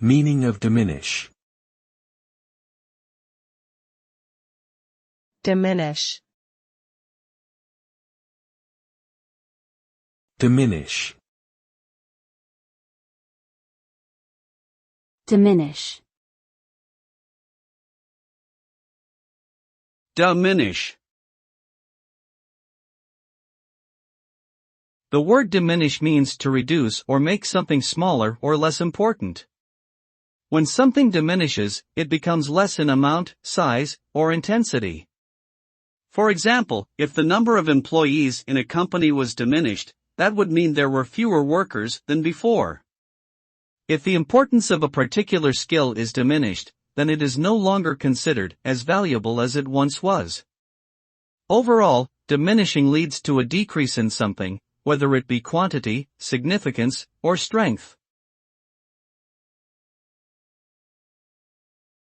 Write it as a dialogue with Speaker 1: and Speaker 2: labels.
Speaker 1: Meaning of diminish.
Speaker 2: Diminish.
Speaker 1: Diminish.
Speaker 3: Diminish.
Speaker 4: Diminish. The word diminish means to reduce or make something smaller or less important. When something diminishes, it becomes less in amount, size, or intensity. For example, if the number of employees in a company was diminished, that would mean there were fewer workers than before. If the importance of a particular skill is diminished, then it is no longer considered as valuable as it once was. Overall, diminishing leads to a decrease in something, whether it be quantity, significance, or strength.